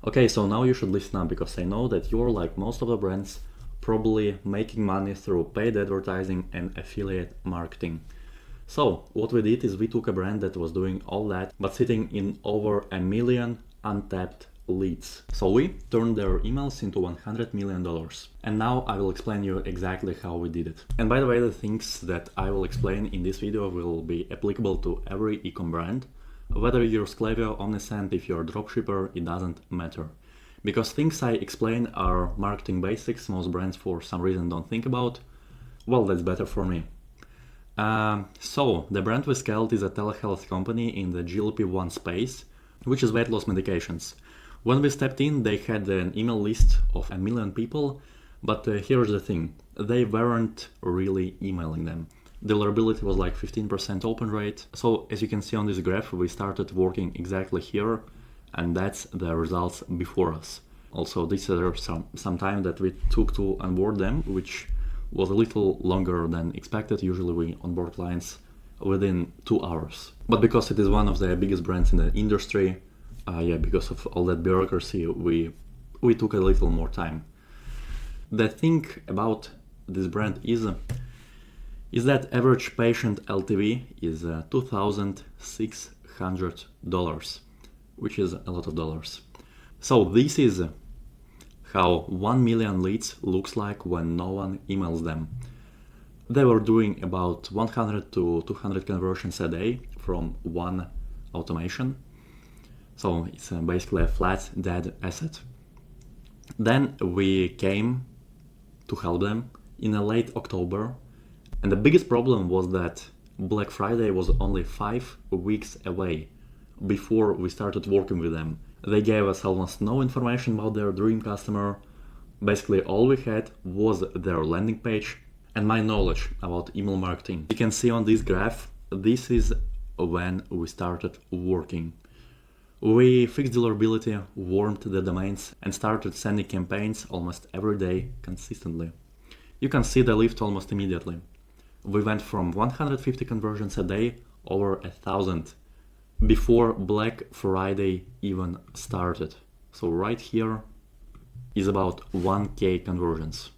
Okay, so now you should listen up because I know that you're like most of the brands probably making money through paid advertising and affiliate marketing. So what we did is we took a brand that was doing all that but sitting in over a million untapped leads. So we turned their emails into $100 million. And now I will explain you exactly how we did it. And by the way, the things that I will explain in this video will be applicable to every ecom brand. Whether you're Sclavio, Omnisend, if you're a dropshipper, it doesn't matter. Because things I explain are marketing basics most brands for some reason don't think about. Well, that's better for me. So the brand we scaled is a telehealth company in the GLP-1 space, which is weight loss medications. When we stepped in, they had an email list of 1 million people, but here's the thing, they weren't really emailing them. Deliverability was like 15% open rate. So as you can see on this graph, we started working exactly here, and that's the results before us. Also, this is some time that we took to onboard them, which was a little longer than expected. Usually we onboard clients within 2 hours. But because it is one of the biggest brands in the industry, because of all that bureaucracy, we took a little more time. The thing about this brand is that average patient LTV is $2,600, which is a lot of dollars. So this is how 1 million leads looks like when no one emails them. They were doing about 100 to 200 conversions a day from one automation. So it's basically a flat dead asset. Then we came to help them in late October, and the biggest problem was that Black Friday was only 5 weeks away before we started working with them. They gave us almost no information about their dream customer. Basically all we had was their landing page and my knowledge about email marketing. You can see on this graph, this is when we started working. We fixed deliverability, warmed the domains, and started sending campaigns almost every day consistently. You can see the lift almost immediately. We went from 150 conversions a day over 1,000 before Black Friday even started. So right here is about 1K conversions.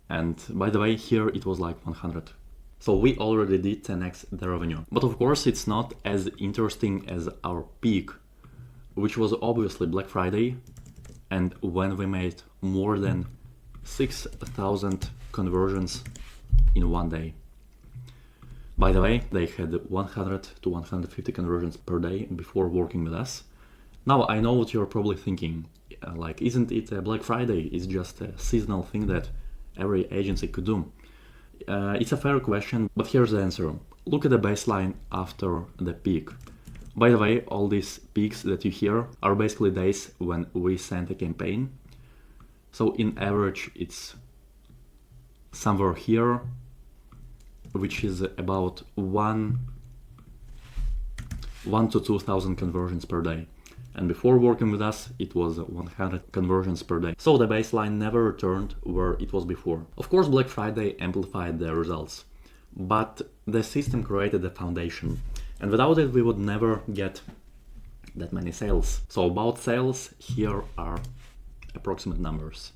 And by the way, here it was like 100. So we already did 10x the revenue. But of course it's not as interesting as our peak, which was obviously Black Friday, and when we made more than 6,000 conversions in one day. By the way, they had 100 to 150 conversions per day before working with us. Now I know what you're probably thinking, like, isn't it a Black Friday? It's just a seasonal thing that every agency could do. It's a fair question, but here's the answer. Look at the baseline after the peak. By the way, all these peaks that you hear are basically days when we sent a campaign. So in average, it's somewhere here, which is about 1 to 2,000 conversions per day. And before working with us, it was 100 conversions per day. So the baseline never returned where it was before. Of course, Black Friday amplified the results, but the system created the foundation. And without it, we would never get that many sales. So about sales, here are approximate numbers.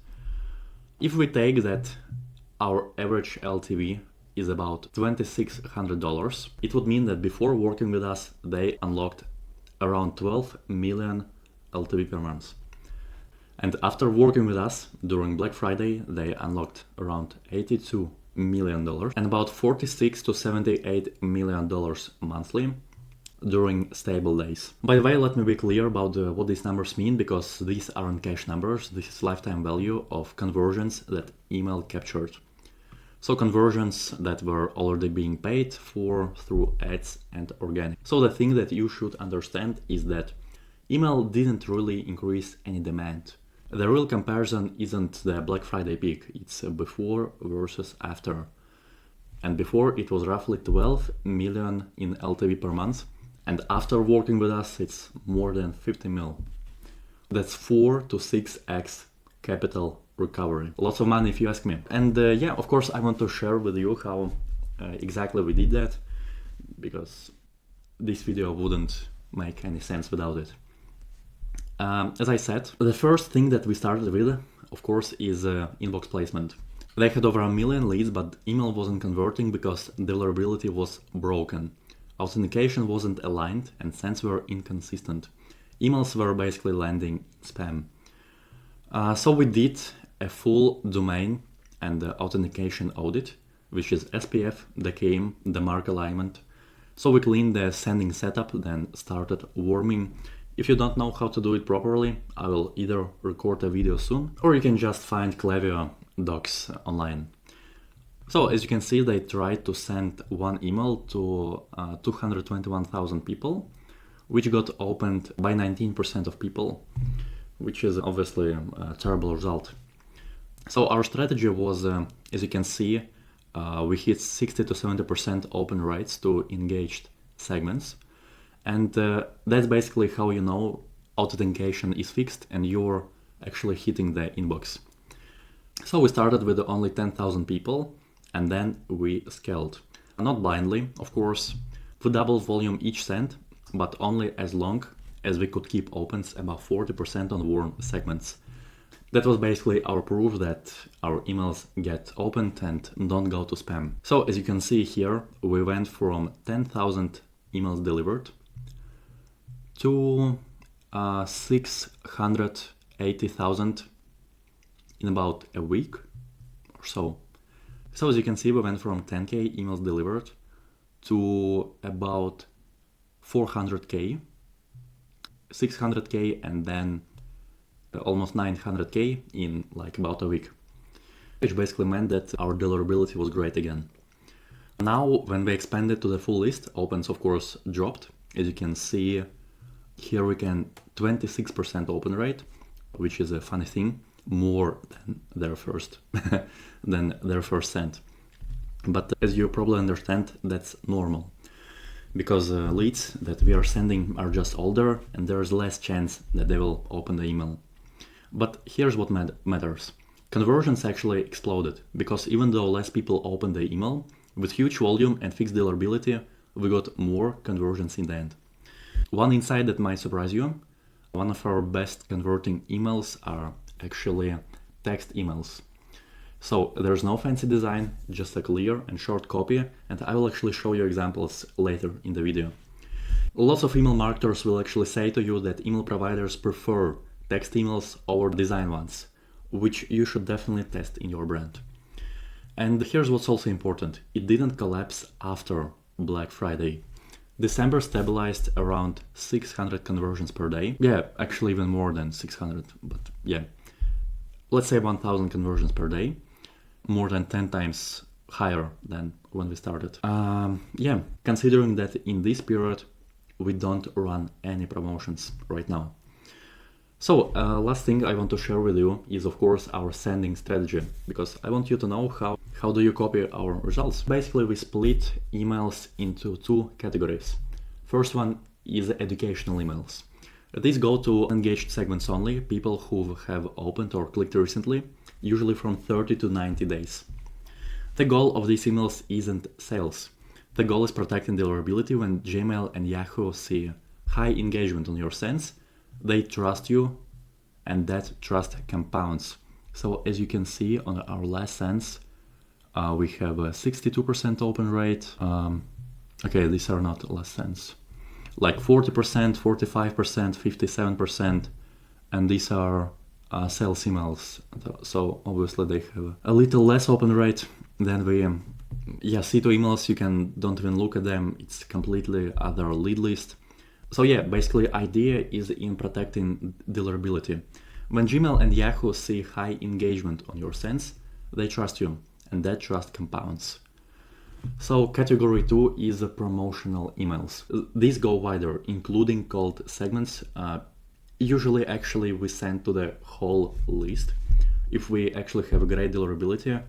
If we take that our average LTV is about $2,600, it would mean that before working with us, they unlocked around 12 million LTV per month. And after working with us during Black Friday, they unlocked around $82 million and about $46 to $78 million monthly during stable days. By the way, let me be clear about what these numbers mean, because these aren't cash numbers. This is lifetime value of conversions that email captured. So conversions that were already being paid for through ads and organic. So the thing that you should understand is that email didn't really increase any demand. The real comparison isn't the Black Friday peak, it's before versus after. And before it was roughly 12 million in LTV per month, and after working with us it's more than 50 mil. That's 4 to 6x capital recovery. Lots of money if you ask me. And of course I want to share with you how exactly we did that, because this video wouldn't make any sense without it. As I said, the first thing that we started with, of course, is inbox placement. They had over 1 million leads, but email wasn't converting because deliverability was broken. Authentication wasn't aligned and sends were inconsistent. Emails were basically landing spam. So we did a full domain and authentication audit, which is SPF, the KM, the mark alignment. So we cleaned the sending setup, then started warming. If you don't know how to do it properly, I will either record a video soon, or you can just find Klaviyo docs online. So as you can see, they tried to send one email to 221,000 people, which got opened by 19% of people, which is obviously a terrible result. So our strategy was, as you can see, we hit 60 to 70% open rates to engaged segments. And that's basically how you know authentication is fixed and you're actually hitting the inbox. So we started with only 10,000 people and then we scaled. Not blindly, of course. We doubled volume each send, but only as long as we could keep opens above 40% on warm segments. That was basically our proof that our emails get opened and don't go to spam. So as you can see here, we went from 10,000 emails delivered to 680,000 in about a week or so. So as you can see, we went from 10k emails delivered to about 400k, 600k, and then almost 900k in like about a week, which basically meant that our deliverability was great again. Now, when we expanded to the full list, opens of course dropped. As you can see, here we can 26% open rate, which is a funny thing, more than their first send. But as you probably understand, that's normal, because leads that we are sending are just older and there's less chance that they will open the email. But here's what matters. Conversions actually exploded, because even though less people opened the email, with huge volume and fixed deliverability, we got more conversions in the end. One insight that might surprise you, one of our best converting emails are actually text emails. So there's no fancy design, just a clear and short copy, and I will actually show you examples later in the video. Lots of email marketers will actually say to you that email providers prefer text emails over design ones, which you should definitely test in your brand. And here's what's also important. It didn't collapse after Black Friday. December stabilized around 600 conversions per day. Yeah, actually even more than 600, but yeah. Let's say 1000 conversions per day, more than 10 times higher than when we started. Yeah, considering that in this period, we don't run any promotions right now. So last thing I want to share with you is of course our sending strategy, because I want you to know how do you copy our results. Basically we split emails into two categories. First one is educational emails. These go to engaged segments only, people who have opened or clicked recently, usually from 30 to 90 days. The goal of these emails isn't sales. The goal is protecting deliverability. When Gmail and Yahoo see high engagement on your sends, they trust you, and that trust compounds. So as you can see on our last sends, we have a 62% open rate. Okay, these are not last sends. Like 40%, 45%, 57%, and these are sales emails. So obviously they have a little less open rate than we C2 emails, you don't even look at them. It's completely other lead list. So yeah, basically idea is in protecting deliverability. When Gmail and Yahoo see high engagement on your sends, they trust you, and that trust compounds. So category 2 is promotional emails. These go wider, including cold segments. Usually actually we send to the whole list if we actually have a great deliverability.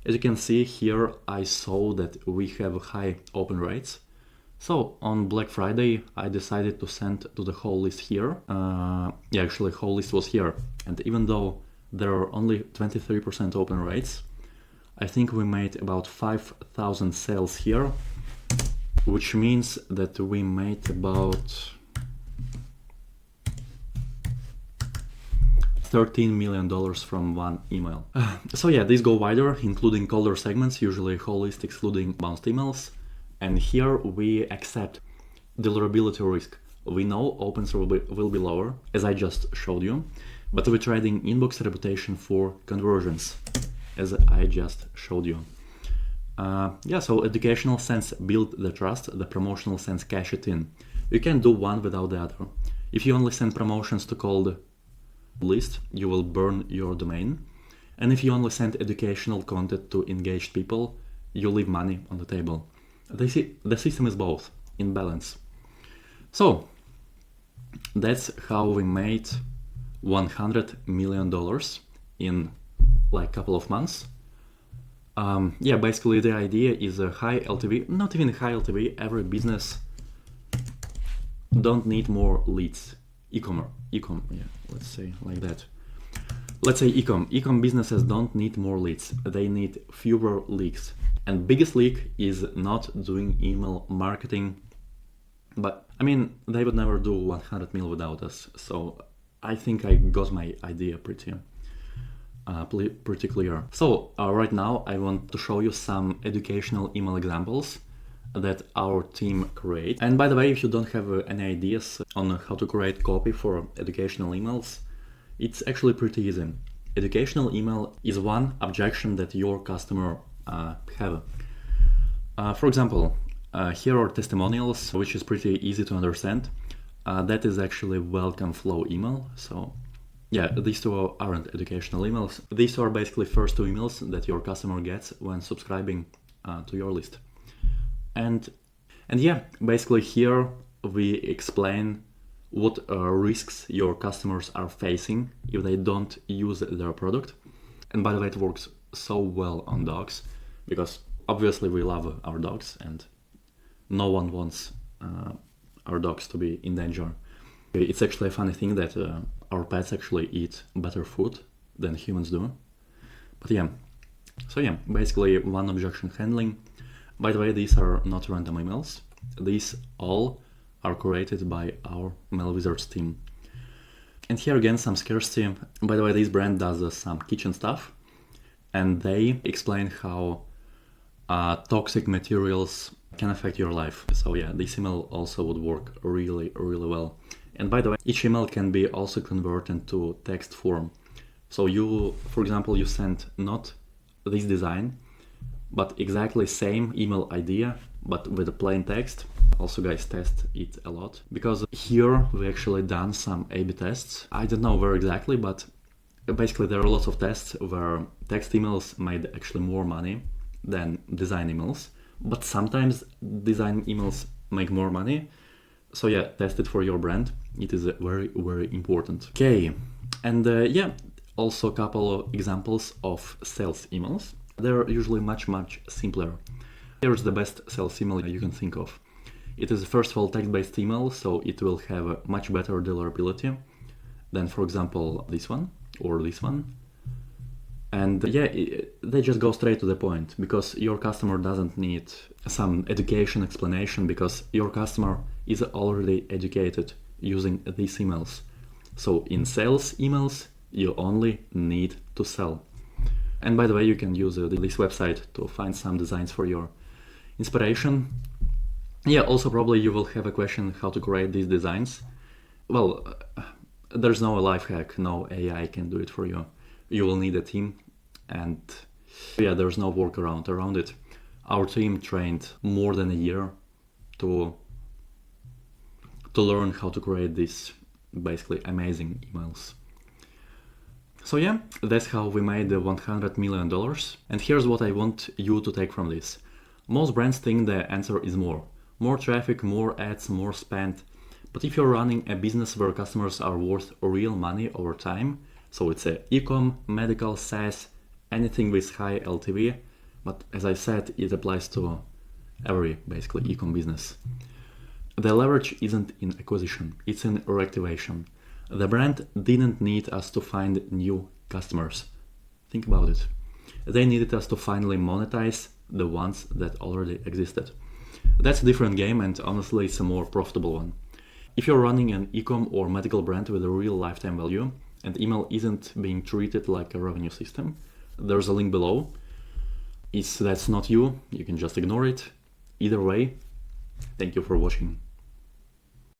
As you can see here, I saw that we have high open rates. So on Black Friday, I decided to send to the whole list here. Actually whole list was here. And even though there are only 23% open rates, I think we made about 5,000 sales here, which means that we made about $13 million from one email. So yeah, these go wider, including colder segments, usually whole list excluding bounced emails. And here we accept deliverability risk. We know opens will be lower, as I just showed you, but we're trading inbox reputation for conversions, as I just showed you. Yeah, so educational sense build the trust, the promotional sense cash it in. You can't do one without the other. If you only send promotions to cold list, you will burn your domain. And if you only send educational content to engaged people, you leave money on the table. The system is both in balance. So that's how we made $100 million in like a couple of months. Yeah, basically the idea is a high LTV, not even high LTV, every business don't need more leads. Ecom, yeah, let's say like that. Let's say ecom businesses don't need more leads, they need fewer leaks. And biggest leak is not doing email marketing. But I mean, they would never do 100 mil without us. So I think I got my idea pretty clear. So right now I want to show you some educational email examples that our team create. And by the way, if you don't have any ideas on how to create copy for educational emails, it's actually pretty easy. Educational email is one objection that your customer have. For example, here are testimonials, which is pretty easy to understand. That is actually welcome flow email. So yeah, these two aren't educational emails. These are basically first two emails that your customer gets when subscribing to your list. And yeah, basically here we explain what risks your customers are facing if they don't use their product. And by the way, it works so well on dogs because obviously we love our dogs and no one wants our dogs to be in danger. It's actually a funny thing that our pets actually eat better food than humans do. But yeah, so yeah, basically one objection handling. By the way, these are not random emails. These all are created by our Mail Wizards team. And here again, some scarcity. By the way, this brand does some kitchen stuff and they explain how toxic materials can affect your life. So yeah, this email also would work really, really well. And by the way, each email can be also converted to text form. So you, for example, you send not this design, but exactly same email idea, but with a plain text. Also guys, test it a lot because here we actually done some A/B tests. I don't know where exactly, but basically there are lots of tests where text emails made actually more money than design emails, but sometimes design emails make more money. So yeah, test it for your brand. It is very, very important. Okay, and yeah, also a couple of examples of sales emails. They're usually much, much simpler. Here's the best sales email you can think of. It is first of all text-based email, so it will have a much better deliverability than, for example, this one or this one. And yeah, they just go straight to the point because your customer doesn't need some education explanation because your customer is already educated using these emails. So in sales emails, you only need to sell. And by the way, you can use this website to find some designs for your inspiration. Yeah, also probably you will have a question how to create these designs. Well, there's no life hack, no AI can do it for you. You will need a team and yeah, there's no workaround around it. Our team trained more than a year to learn how to create these basically amazing emails. So yeah, that's how we made the $100 million. And here's what I want you to take from this. Most brands think the answer is more. More traffic, more ads, more spend. But if you're running a business where customers are worth real money over time, so it's a ecom, medical, SaaS, anything with high LTV, but as I said, it applies to every basically ecom business. The leverage isn't in acquisition, it's in reactivation. The brand didn't need us to find new customers. Think about it. They needed us to finally monetize the ones that already existed. That's a different game and honestly it's a more profitable one. If you're running an ecom or medical brand with a real lifetime value and email isn't being treated like a revenue system, there's a link below. If that's not you, you can just ignore it. Either way, thank you for watching.